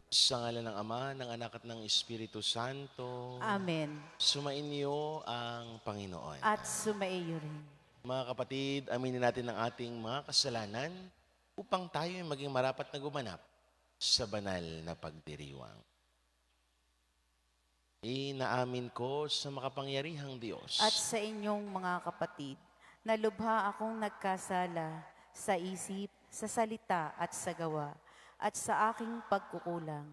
Sa ngalan ng Ama, ng Anak at ng Espiritu Santo, Amen. sumainyo ang Panginoon. At sumaiyo rin. Mga kapatid, aminin natin ang ating mga kasalanan upang tayo ay maging marapat na gumanap sa banal na pagdiriwang. Inaamin ko sa makapangyarihang Diyos At sa inyong mga kapatid, na lubha akong nagkasala sa isip, sa salita at sa gawa, at sa aking pagkukulang.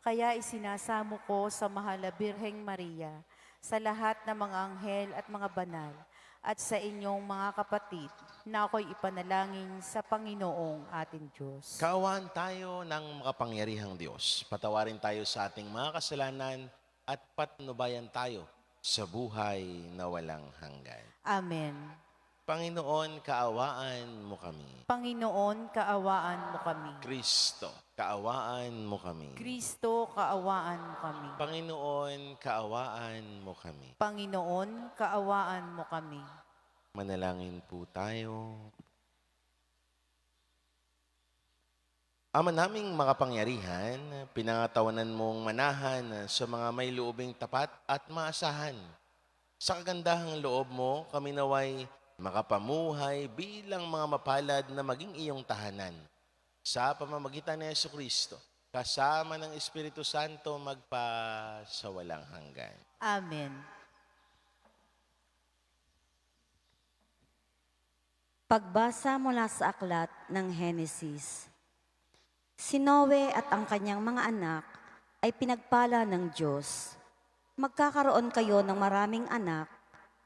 Kaya isinasamo ko sa mahal na Birheng Maria, sa lahat ng mga anghel at mga banal, at sa inyong mga kapatid, na ako'y ipanalangin sa Panginoong ating Diyos. Kaawaan tayo ng makapangyarihang Diyos. Patawarin tayo sa ating mga kasalanan at patnubayan tayo sa buhay na walang hanggan. Amen. Panginoon, kaawaan mo kami. Panginoon, kaawaan mo kami. Kristo, kaawaan mo kami. Kristo, kaawaan mo kami. Panginoon, kaawaan mo kami. Panginoon, kaawaan mo kami. Manalangin po tayo. Ama naming makapangyarihan, pinangatawanan mong manahan sa mga may loobing tapat at maasahan. Sa kagandahang loob mo, kami naway makapamuhay bilang mga mapalad na maging iyong tahanan. Sa pamamagitan ni Jesucristo, kasama ng Espiritu Santo magpa sa walang hanggan. Amen. Pagbasa mula sa aklat ng Henesis. Si Noe at ang kanyang mga anak ay pinagpala ng Diyos. Magkakaroon kayo ng maraming anak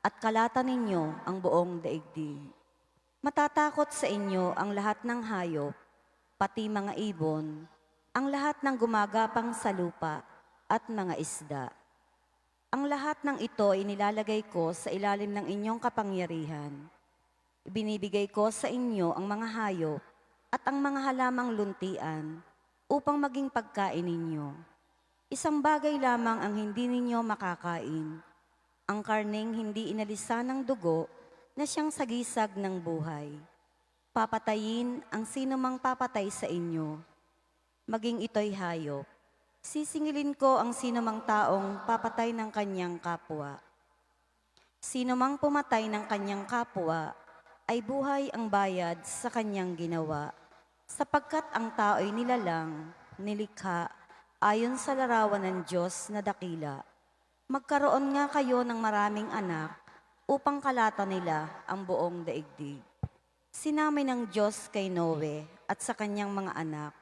at kalatan ninyo ang buong daigdig. Matatakot sa inyo ang lahat ng hayop, pati mga ibon, ang lahat ng gumagapang sa lupa at mga isda. Ang lahat ng ito ay nilalagay ko sa ilalim ng inyong kapangyarihan. Ibinibigay ko sa inyo ang mga hayop at ang mga halamang luntian upang maging pagkain ninyo. Isang bagay lamang ang hindi ninyo makakain, ang karneng hindi inalisan ng dugo na siyang sagisag ng buhay. Papatayin ang sinumang papatay sa inyo, maging ito'y hayop. Sisingilin ko ang sinumang taong papatay ng kanyang kapwa. Sinumang pumatay ng kanyang kapwa, ay buhay ang bayad sa kanyang ginawa, sapagkat ang tao'y nilalang, nilikha, ayon sa larawan ng Diyos na dakila. Magkaroon nga kayo ng maraming anak, upang kalata nila ang buong daigdig. Sinabi ng Diyos kay Noe at sa kanyang mga anak,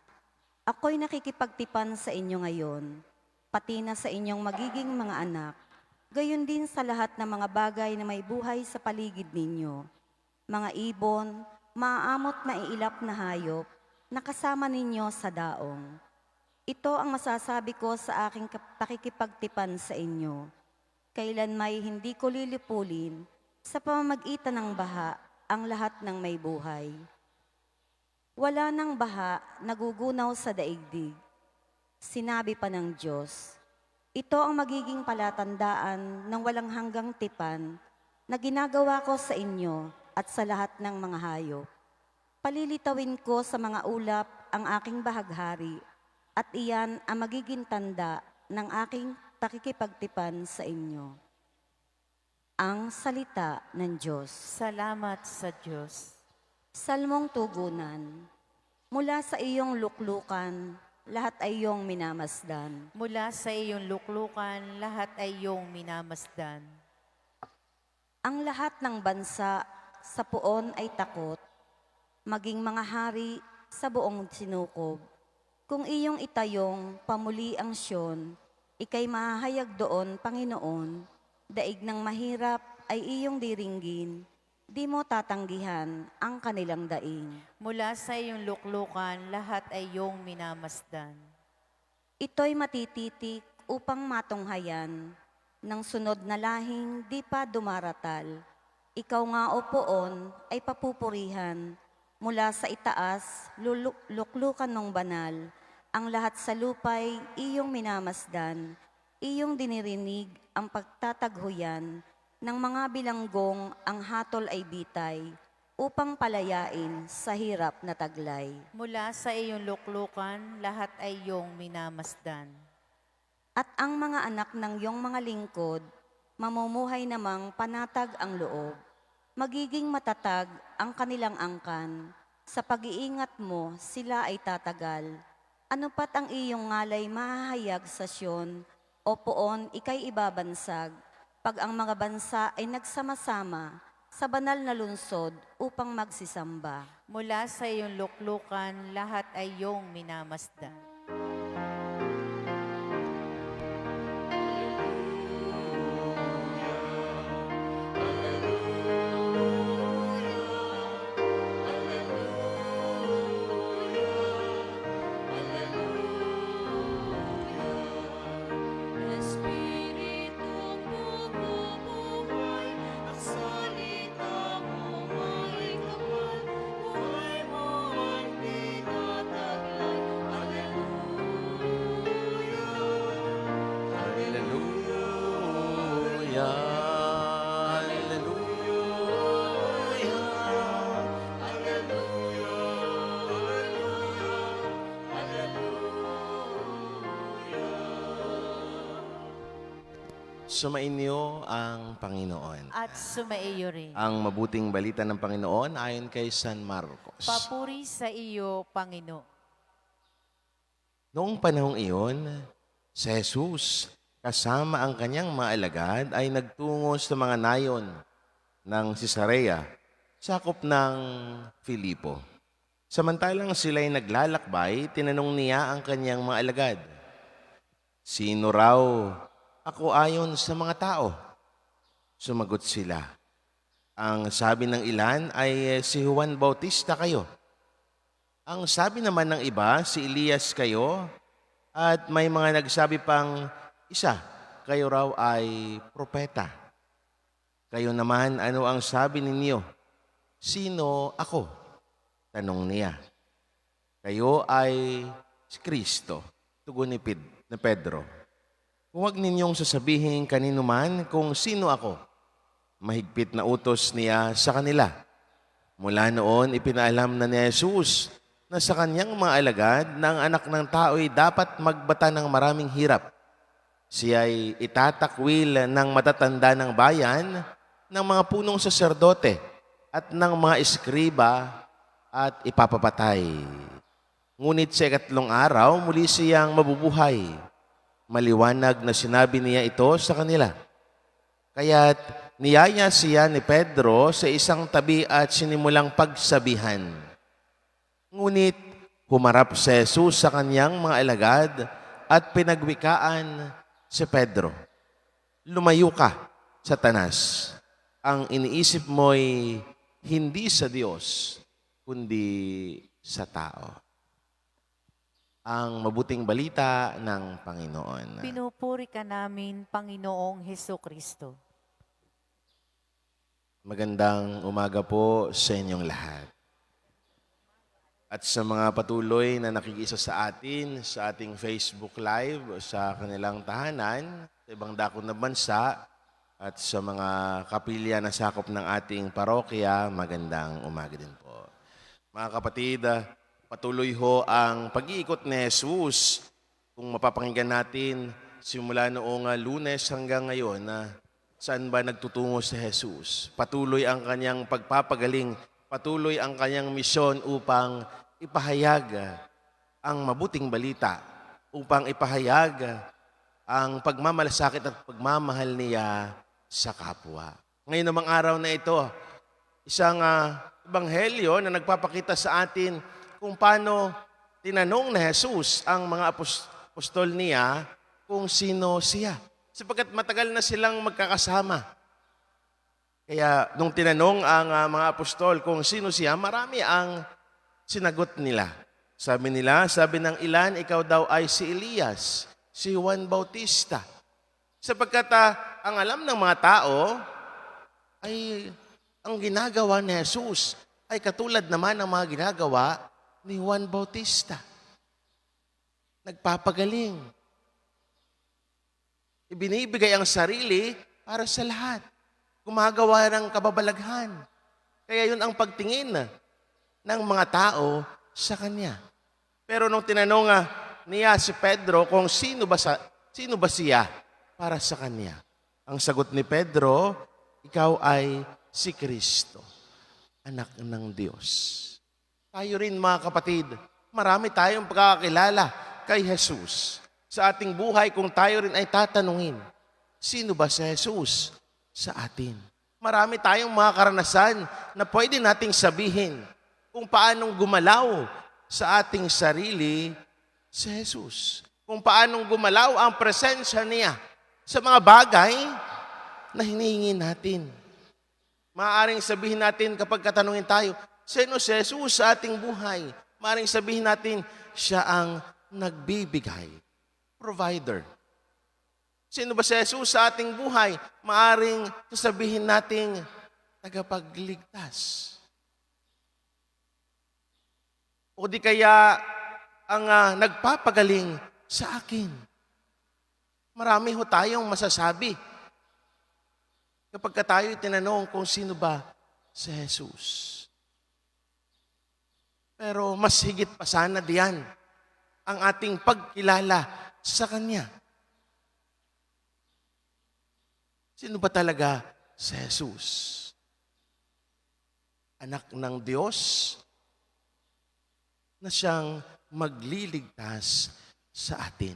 ako'y nakikipagtipan sa inyo ngayon, pati na sa inyong magiging mga anak, gayon din sa lahat ng mga bagay na may buhay sa paligid ninyo. Mga ibon, maaamot maiilap na hayop, nakasama ninyo sa daong. Ito ang masasabi ko sa aking pakikipagtipan sa inyo. Kailan may hindi ko lilipulin sa pamamagitan ng baha ang lahat ng may buhay. Wala nang baha nagugunaw sa daigdig. Sinabi pa ng Diyos, ito ang magiging palatandaan ng walang hanggang tipan na ginagawa ko sa inyo at sa lahat ng mga hayop. Palilitawin ko sa mga ulap ang aking bahaghari, at iyan ang magiging tanda ng aking pakikipagtipan sa inyo. Ang salita ng Diyos. Salamat sa Diyos. Salmong tugunan. Mula sa iyong luklukan, lahat ay iyong minamasdan. Mula sa iyong luklukan, lahat ay iyong minamasdan. Ang lahat ng bansa sa puon ay takot, maging mga hari sa buong sinukob. Kung iyong itayong pamuli ang Siyon, ikay mahahayag doon, Panginoon, daig ng mahirap ay iyong diringgin, di mo tatanggihan ang kanilang daing. Mula sa iyong luklukan, lahat ay iyong minamasdan. Ito'y matititik upang matunghayan, ng sunod na lahing di pa dumaratal. Ikaw nga o poon ay papupurihan, mula sa itaas, luklukan ng banal, ang lahat sa lupay iyong minamasdan, iyong dinirinig ang pagtataghuyan, ng mga bilanggong ang hatol ay bitay, upang palayain sa hirap na taglay. Mula sa iyong luklukan, lahat ay iyong minamasdan. At ang mga anak ng iyong mga lingkod, mamumuhay namang panatag ang loob. Magiging matatag ang kanilang angkan. Sa pag-iingat mo, sila ay tatagal. Ano pat ang iyong ngalay mahahayag sa Siyon, o poon ikay ibabansag, pag ang mga bansa ay nagsama-sama sa banal na lungsod upang magsisamba. Mula sa iyong luklukan, lahat ay iyong minamasdan. Espiritu bumubuhay, ang salita mo may kapal, buhay mo ay tinataglay. Alleluia. Hallelujah. Hallelujah. Sumainyo ang Panginoon. At sumaiyo rin. Ang mabuting balita ng Panginoon ayon kay San Marcos. Papuri sa iyo, Panginoon. Noong panahong iyon, si Jesus kasama ang kanyang mga alagad ay nagtungo sa mga nayon ng Cesarea, sakop ng Filipo. Samantalang sila'y naglalakbay, tinanong niya ang kanyang mga alagad, "Sino raw ako ayon sa mga tao?" Sumagot sila, "Ang sabi ng ilan ay si Juan Bautista kayo. Ang sabi naman ng iba, si Elias kayo, at may mga nagsabi pang isa, kayo raw ay propeta. Kayo naman, ano ang sabi ninyo? Sino ako?" Tanong niya. "Kayo ay si Kristo," tugon ni Pedro. "Huwag ninyong sasabihin kanino man kung sino ako." Mahigpit na utos niya sa kanila. Mula noon, ipinaalam na ni Jesus na sa kanyang mga alagad na ang anak ng tao ay dapat magbata ng maraming hirap. Siya ay itatakwil ng matatanda ng bayan, ng mga punong saserdote at ng mga eskriba at ipapapatay. Ngunit sa ikatlong araw, muli siyang mabubuhay. Maliwanag na sinabi niya ito sa kanila. Kaya't niyaya siya ni Pedro sa isang tabi at sinimulang pagsabihan. Ngunit humarap si Jesus sa kanyang mga alagad at pinagwikaan si Pedro. "Lumayo ka, Satanas. Ang iniisip mo'y hindi sa Diyos, kundi sa tao." Ang mabuting balita ng Panginoon. Pinupuri ka namin, Panginoong Hesukristo. Magandang umaga po sa inyong lahat. At sa mga patuloy na nakikisa sa atin sa ating Facebook Live sa kanilang tahanan, sa ibang dako na bansa, at sa mga kapilya na sakop ng ating parokya, magandang umaga din po. Mga kapatid, patuloy ho ang pag-iikot ni Jesus. Kung mapapakinggan natin, simula noong Lunes hanggang ngayon, saan ba nagtutungo si Jesus? Patuloy ang kanyang pagpapagaling, patuloy ang kanyang misyon upang ipahayag ang mabuting balita, upang ipahayag ang pagmamalasakit at pagmamahal niya sa kapwa. Ngayon namang araw na ito, isang ebanghelyo na nagpapakita sa atin kung paano tinanong na Jesus ang mga apostol niya kung sino siya. Sapagkat matagal na silang magkakasama. Kaya nung tinanong ang mga apostol kung sino siya, marami ang sinagot nila. Sabi ng ilan, ikaw daw ay si Elias, si Juan Bautista. Sapagkat ang alam ng mga tao ay ang ginagawa ni Jesus ay katulad naman ng mga ginagawa ni Juan Bautista. Nagpapagaling. Ibinibigay ang sarili para sa lahat. Gumagawa ng kababalaghan. Kaya yun ang pagtingin ng mga tao sa kanya. Pero nung tinanong niya si Pedro kung sino ba siya para sa kanya, ang sagot ni Pedro, ikaw ay si Kristo, anak ng Diyos. Tayo rin mga kapatid, marami tayong pagkakakilala kay Jesus. Sa ating buhay, kung tayo rin ay tatanungin, sino ba si Jesus sa atin? Marami tayong mga karanasan na pwede nating sabihin kung paanong gumalaw sa ating sarili si Jesus. Kung paanong gumalaw ang presensya niya sa mga bagay na hinihingi natin. Maaaring sabihin natin kapag katanungin tayo, sino si Jesus sa ating buhay? Maaaring sabihin natin, siya ang nagbibigay, provider. Sino ba si Jesus sa ating buhay? Maaaring sasabihin natin, tagapagligtas. O di kaya ang nagpapagaling sa akin. Marami ho tayong masasabi kapag tayo tinanong kung sino ba si Jesus. Pero mas higit pa sana diyan ang ating pagkilala sa Kanya. Sino ba talaga si Jesus? Anak ng Diyos na siyang magliligtas sa atin.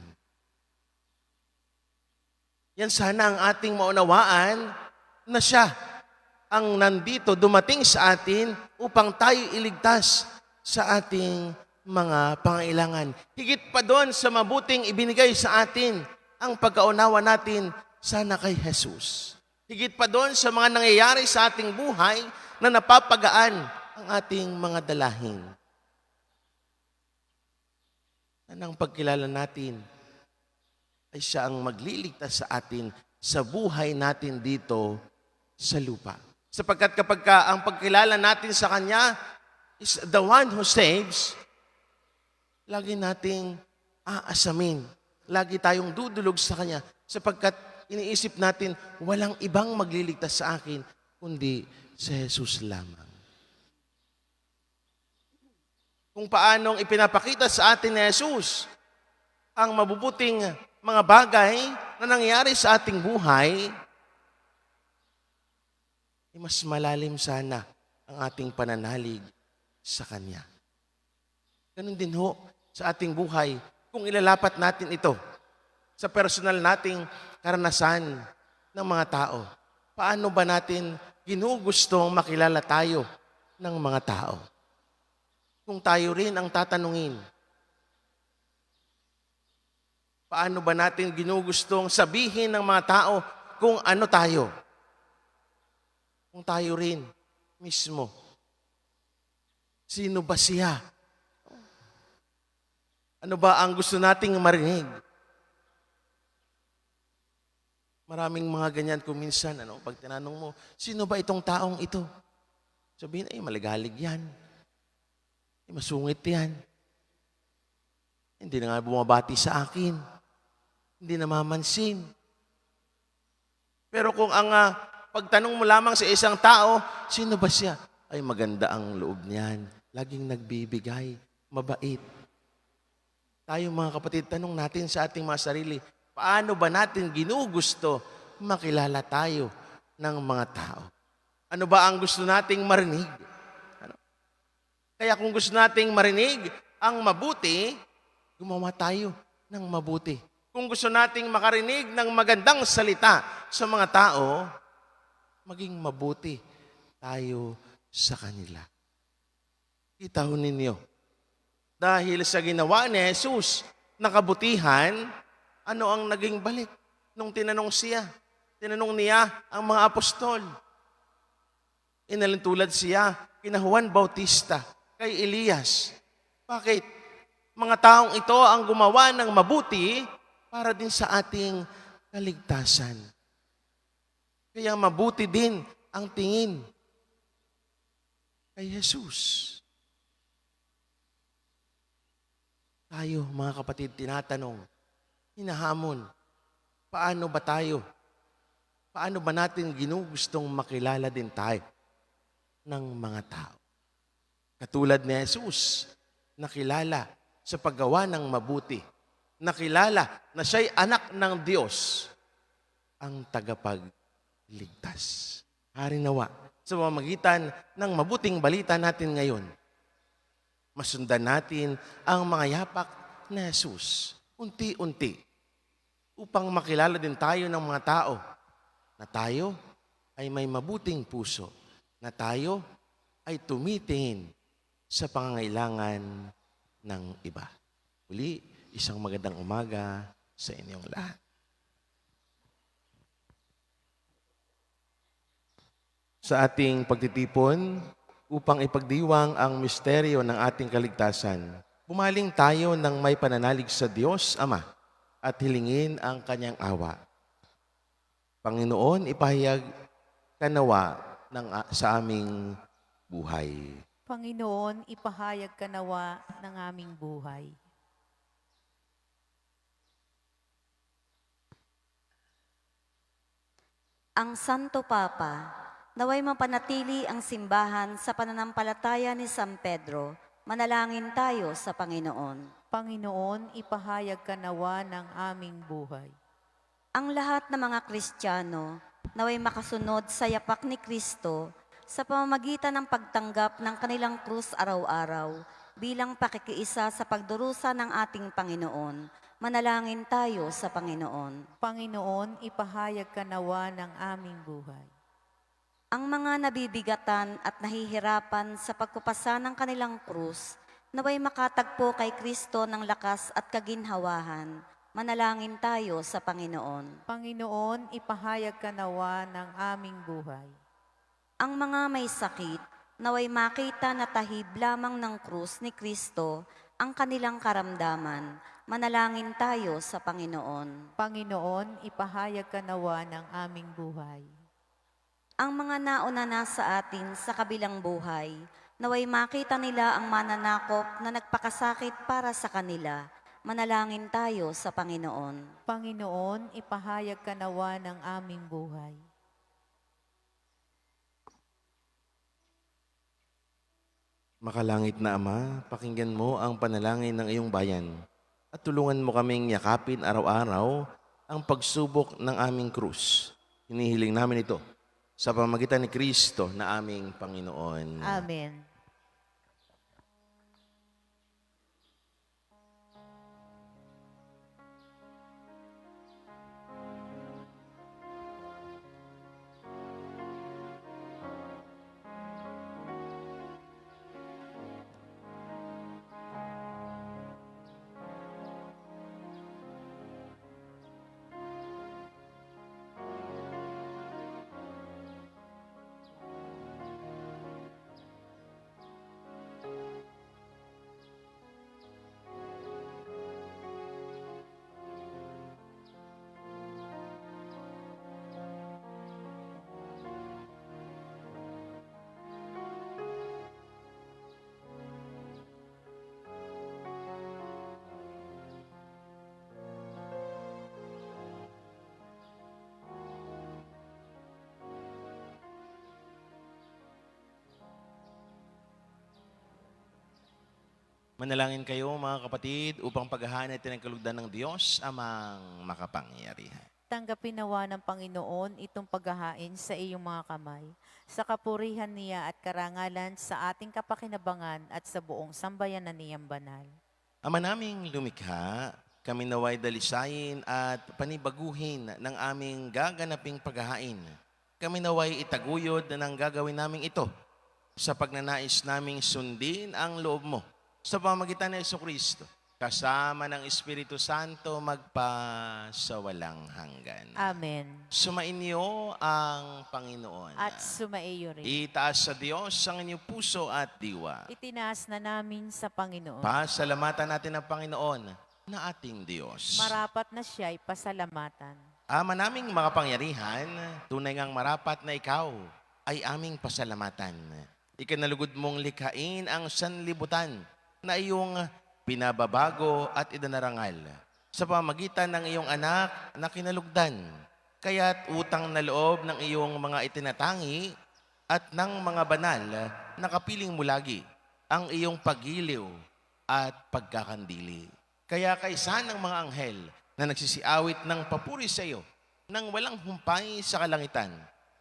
Yan sana ang ating maunawaan na siya ang nandito dumating sa atin upang tayo iligtas sa ating mga pangailangan. Higit pa doon sa mabuting ibinigay sa atin ang pagkaunawa natin sana kay Jesus. Higit pa doon sa mga nangyayari sa ating buhay na napapagaan ang ating mga dalahin. Ang pagkilala natin ay siya ang magliligtas sa atin sa buhay natin dito sa lupa. Sapagkat kapag ang pagkilala natin sa Kanya is the one who saves, lagi nating aasamin. Lagi tayong dudulog sa Kanya sapagkat iniisip natin walang ibang magliligtas sa akin kundi si Jesus lamang. Kung paanong ipinapakita sa atin ni Jesus ang mabubuting mga bagay na nangyari sa ating buhay, mas malalim sana ang ating pananalig sa Kanya. Ganun din ho sa ating buhay kung ilalapat natin ito sa personal nating karanasan ng mga tao. Paano ba natin ginugustong makilala tayo ng mga tao? Kung tayo rin ang tatanungin, paano ba natin ginugustong sabihin ng mga tao kung ano tayo? Kung tayo rin mismo, sino ba siya? Ano ba ang gusto nating marinig? Maraming mga ganyan kung minsan, pag tinanong mo, sino ba itong taong ito? Sabihin, maligalig yan. Masungit yan. Hindi na nga bumabati sa akin. Hindi namamansin. Pero kung ang pagtanong mo lamang sa isang tao, sino ba siya? Ay, maganda ang loob niyan. Laging nagbibigay, mabait. Tayo mga kapatid, tanong natin sa ating mga sarili, paano ba natin ginugusto makilala tayo ng mga tao? Ano ba ang gusto nating marinig? Kaya kung gusto nating marinig ang mabuti, gumawa tayo ng mabuti. Kung gusto nating makarinig ng magandang salita sa mga tao, maging mabuti tayo sa kanila. Kita ho ninyo, dahil sa ginawa ni Jesus na kabutihan, ano ang naging balik nung tinanong siya? Tinanong niya ang mga apostol. Inalintulad siya kina Juan Bautista, kay Elias. Bakit? Mga taong ito ang gumawa ng mabuti para din sa ating kaligtasan. Kaya mabuti din ang tingin kay Jesus. Tayo, mga kapatid, tinatanong, hinahamon, paano ba tayo? Paano ba natin ginugustong makilala din tayo ng mga tao. Katulad ni Jesus, nakilala sa paggawa ng mabuti, nakilala na siya'y anak ng Diyos, ang tagapagligtas. Hari nawa, sa pamamagitan ng mabuting balita natin ngayon, masundan natin ang mga yapak ni Jesus, unti-unti, upang makilala din tayo ng mga tao na tayo ay may mabuting puso, na tayo ay tumitingin sa pangangailangan ng iba. Uli, isang magandang umaga sa inyong lahat. Sa ating pagtitipon upang ipagdiwang ang misteryo ng ating kaligtasan, bumaling tayo ng may pananalig sa Diyos Ama at hilingin ang kanyang awa. Panginoon, ipahayag ka nawa sa aming buhay. Panginoon, ipahayag ka nawa ng aming buhay. Ang Santo Papa, naway mapanatili ang simbahan sa pananampalataya ni San Pedro, manalangin tayo sa Panginoon. Panginoon, ipahayag ka nawa ng aming buhay. Ang lahat ng mga Kristiyano, naway makasunod sa yapak ni Kristo sa pamamagitan ng pagtanggap ng kanilang krus araw-araw bilang pakikiisa sa pagdurusa ng ating Panginoon. Manalangin tayo sa Panginoon. Panginoon, ipahayag ka nawa ng aming buhay. Ang mga nabibigatan at nahihirapan sa pagkupasa ng kanilang krus, naway makatagpo kay Kristo ng lakas at kaginhawahan. Manalangin tayo sa Panginoon. Panginoon, ipahayag ka nawa ng aming buhay. Ang mga may sakit, naway makita na tahib lamang ng krus ni Kristo ang kanilang karamdaman. Manalangin tayo sa Panginoon. Panginoon, ipahayag ka nawa ng aming buhay. Ang mga nauna na sa atin sa kabilang buhay, naway makita nila ang mananakop na nagpakasakit para sa kanila. Manalangin tayo sa Panginoon. Panginoon, ipahayag ka nawa ng aming buhay. Makalangit na Ama, pakinggan mo ang panalangin ng iyong bayan at tulungan mo kaming yakapin araw-araw ang pagsubok ng aming krus. Hinihiling namin ito sa pamamagitan ni Kristo na aming Panginoon. Amen. Manalangin kayo mga kapatid upang paghahanay natin ang kalugdan ng Diyos amang makapangyarihan. Tanggapin nawa ng Panginoon itong paghahain sa iyong mga kamay, sa kapurihan niya at karangalan sa ating kapakinabangan at sa buong sambayanan niyang banal. Ama naming lumikha, kami naway dalisayin at panibaguhin ng aming gaganaping paghahain. Kami naway itaguyod ng gagawin naming ito sa pagnanais naming sundin ang loob mo sa pamamagitan ni Jesucristo, kasama ng Espiritu Santo magpasawalang hanggan. Amen. Sumainyo ang Panginoon. At sumaiyo rin. Itaas sa Diyos ang inyong puso at diwa. Itinaas na namin sa Panginoon. Pasalamatan natin ang Panginoon na ating Diyos. Marapat na siya'y pasalamatan. Ama naming makapangyarihan, tunay ngang marapat na ikaw ay aming pasalamatan. Ikanalugod mong likhain ang sanlibutan na iyong pinababago at idinarangal sa pamagitan ng iyong anak na kinalugdan. Kaya't utang na loob ng iyong mga itinatangi at ng mga banal na kapiling mo lagi ang iyong pagiliw at pagkakandili. Kaya kaisa ng mga anghel na nagsisiawit ng papuri sa iyo nang walang humpay sa kalangitan,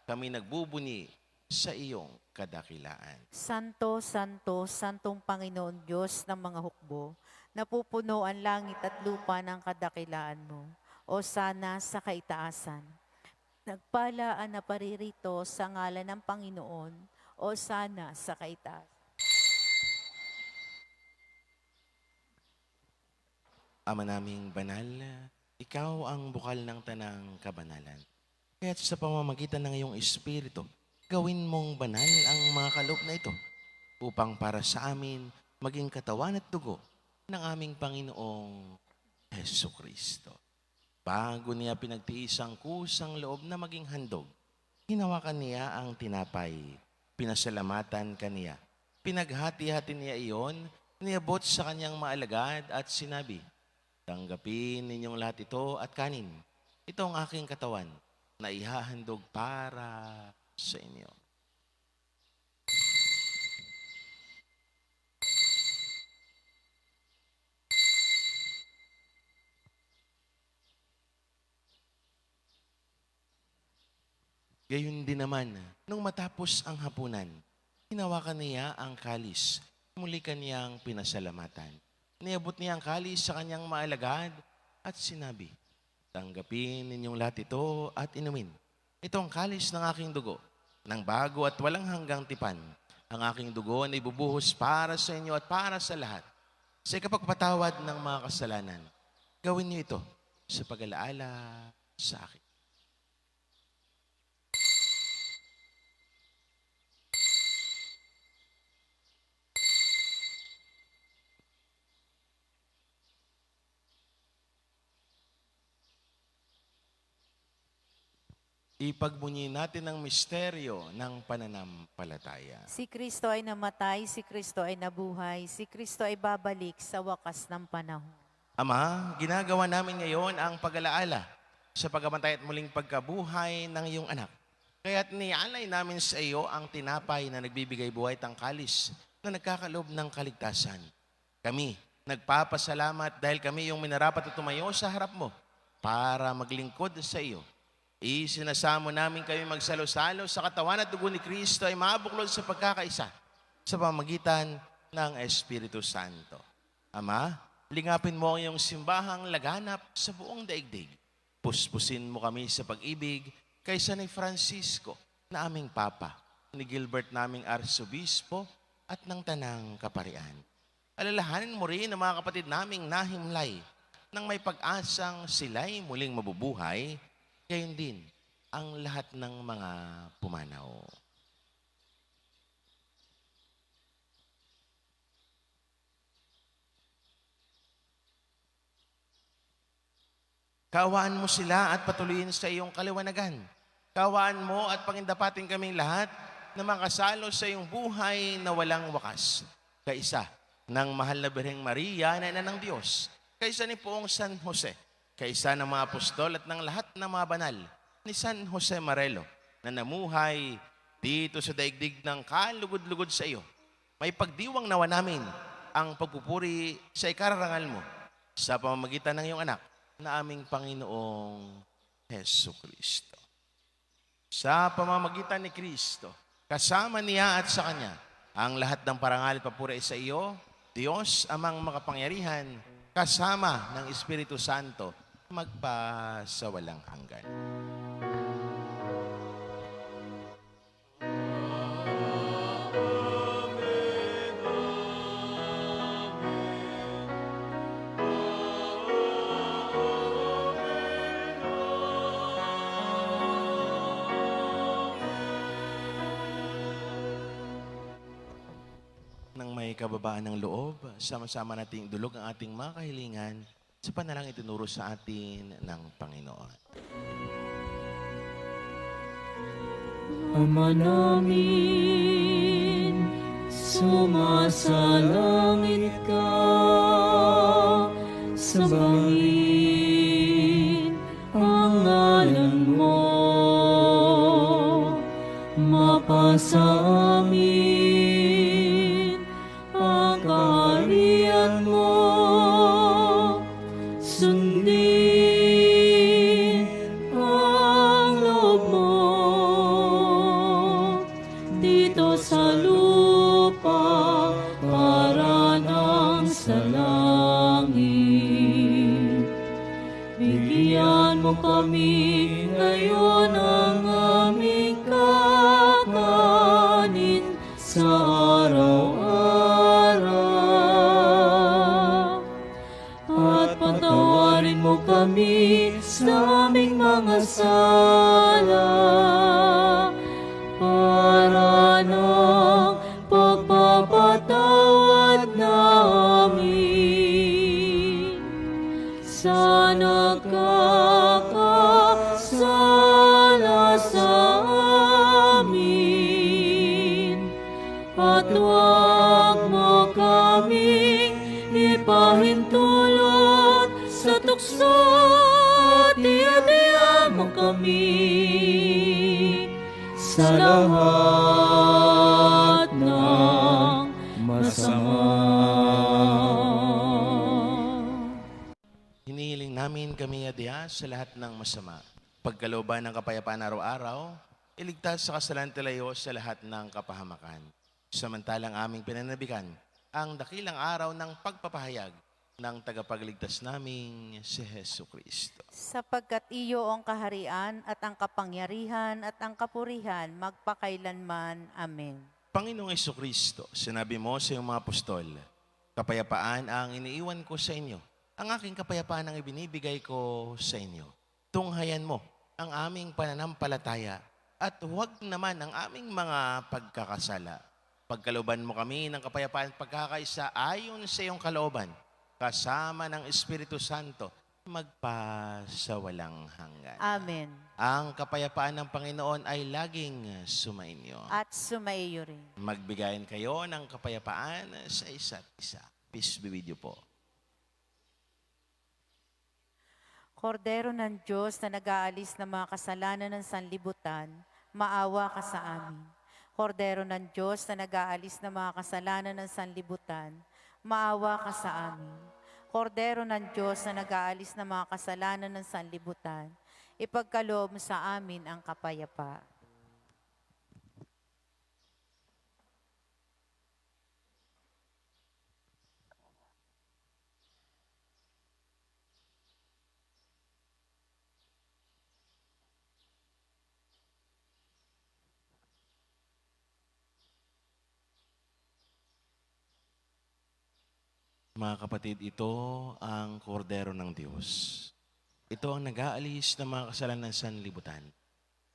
kami nagbubuni sa iyong kadakilaan. Santo, Santo, Santong Panginoon Diyos ng mga hukbo, napupuno ang langit at lupa ng kadakilaan mo. O sana sa kaitaasan. Nagpala ang naparirito sa ngalan ng Panginoon. O sana sa kaitaasan. Ama naming banal, ikaw ang bukal ng tanang kabanalan. Kaya't sa pamamagitan ng iyong Espiritu, gawin mong banal ang mga kaloob na ito upang para sa amin maging katawan at dugo ng aming Panginoong Heso Kristo. Bago niya pinagtiis ang kusang loob na maging handog, hinawakan niya ang tinapay, pinasalamatan kaniya, pinaghati-hati niya iyon, niabot sa kanyang maalagad at sinabi, tanggapin ninyong lahat ito at kanin. Ito ang aking katawan na ihahandog para sa inyo. Gayon din naman, nung matapos ang hapunan, hinawakan niya ang kalis, muli kaniyang pinasalamatan. Niabot niya ang kalis sa kanyang maalagad at sinabi, tanggapin ninyong lahat ito at inumin. Ito ang kalis ng aking dugo, ng bago at walang hanggang tipan. Ang aking dugo na ibubuhos para sa inyo at para sa lahat. Sa ikapagpatawad ng mga kasalanan, gawin niyo ito sa pag-alaala sa akin. Ipagbunyi natin ang misteryo ng pananampalataya. Si Kristo ay namatay, si Kristo ay nabuhay, si Kristo ay babalik sa wakas ng panahon. Ama, ginagawa namin ngayon ang pag-alaala sa pagkamatay at muling pagkabuhay ng iyong anak. Kaya't nialay namin sa iyo ang tinapay na nagbibigay buhay tangkalis na nagkakaloob ng kaligtasan. Kami, nagpapasalamat dahil kami yung minarapat at tumayo sa harap mo para maglingkod sa iyo. Isinasamo namin kayo magsalo-salo sa katawan at dugo ni Kristo ay mabuklod sa pagkakaisa sa pamagitan ng Espiritu Santo. Ama, lingapin mo ang iyong simbahang laganap sa buong daigdig. Puspusin mo kami sa pag-ibig kaysa ni Francisco na aming Papa, ni Gilbert naming Arsobispo at ng Tanang Kaparian. Alalahanin mo rin ang mga kapatid naming nahimlay nang may pag-asang sila'y muling mabubuhay. Gayon din ang lahat ng mga pumanaw. Kaawaan mo sila at patuloyin sa iyong kaliwanagan. Kaawaan mo at pagindapatin kaming lahat na makasalo sa iyong buhay na walang wakas. Kaisa ng mahal na Birheng Maria na ina ng Diyos. Kaisa ni Poong San Jose. Kaisa ng mga apostol at ng lahat ng mga banal ni San Jose Marelo na namuhay dito sa daigdig ng kalugod-lugod sa iyo. May pagdiwang nawa namin ang pagpupuri sa ikararangal mo sa pamamagitan ng iyong anak na aming Panginoong Heso Kristo. Sa pamamagitan ni Kristo, kasama niya at sa Kanya, ang lahat ng parangal at papuri sa iyo, Diyos amang makapangyarihan, kasama ng Espiritu Santo, magpa sa walang hanggan. Nang may kababaan ng loob, sama-sama nating dulog ang ating mga kahilingan sa panalang itinuro sa atin ng Panginoon. Ama namin, sumasalangit ka, sambahin ang ngalan mo, sa amin ang kaharian mo. Sundin ang loob mo dito sa lupa para nang sa langit. Bigyan mo kami ngayon ang aming kakanin sa araw-araw. At patawarin mo kami sa aming mga sala para ng pagpapatawad namin sa nagkakasala sa amin. At huwag mo kaming ipahintulot sa tukso at iadya mo kami sa lahat ng masama. Hinihiling namin kami adya sa lahat ng masama. Pagkalooban ng kapayapaan araw-araw, iligtas sa kasalan tilayo sa lahat ng kapahamakan. Samantalang aming pinanabikan ang dakilang araw ng pagpapahayag ng tagapagligtas naming si Hesu Kristo. Sapagkat iyo ang kaharian at ang kapangyarihan at ang kapurihan magpakailanman. Amen. Panginoong Hesu Kristo, sinabi mo sa iyong mga apostol, kapayapaan ang iniiwan ko sa inyo. Ang aking kapayapaan ang ibinibigay ko sa inyo. Tunghayan mo ang aming pananampalataya at huwag naman ang aming mga pagkakasala. Pagkalooban mo kami ng kapayapaan at pagkakaisa ayon sa iyong kalooban, kasama ng Espiritu Santo, magpasawalang hanggan. Amen. Ang kapayapaan ng Panginoon ay laging sumainyo. At sumaiyo rin. Magbigayin kayo ng kapayapaan sa isa't isa. Peace be with you po. Kordero ng Diyos na nag-aalis ng mga kasalanan ng sanlibutan, maawa ka sa amin. Kordero ng Diyos na nag-aalis ng mga kasalanan ng sanlibutan, maawa ka sa amin. Kordero ng Diyos na nag-aalis ng mga kasalanan ng sanlibutan, ipagkaloob mo sa amin ang kapayapaan. Mga kapatid, ito ang kordero ng Diyos. Ito ang nag-aalis ng mga kasalanan sa sanlibutan.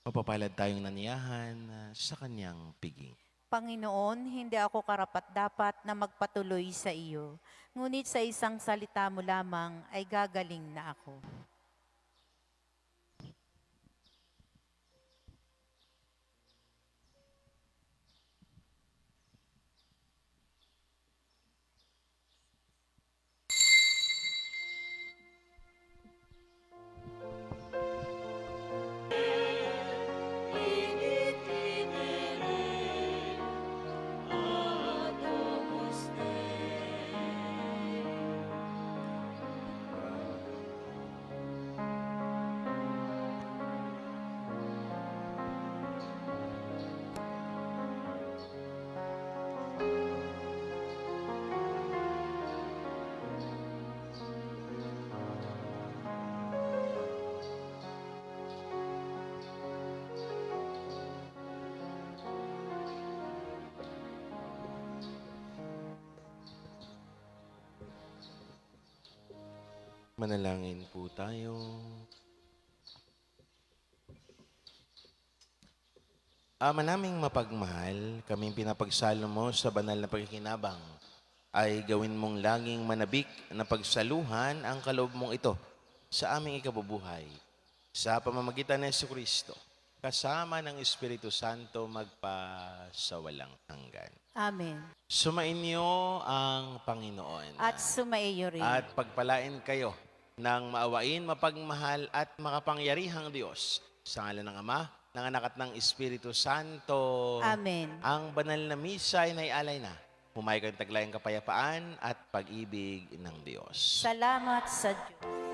Mapapalad tayong naniyahan sa kanyang piging. Panginoon, hindi ako karapat-dapat na magpatuloy sa iyo, ngunit sa isang salita mo lamang ay gagaling na ako. Manalangin po tayo. Ama naming mapagmahal, kaming pinapagsalo mo sa banal na pagkikinabang, ay gawin mong laging manabik na pagsaluhan ang kaloob mong ito sa aming ikabubuhay. Sa pamamagitan ng Yesu Kristo, kasama ng Espiritu Santo magpasawalang hanggan. Amen. Sumainyo ang Panginoon. At sumaiyo rin. At pagpalain kayo ng maawain, mapagmahal at makapangyarihang Diyos. Sa ngalan ng Ama, ng Anak at ng Espiritu Santo. Amen. Ang banal na misa ay naialay na. Humayo kayong taglayang kapayapaan at pag-ibig ng Diyos. Salamat sa Diyos.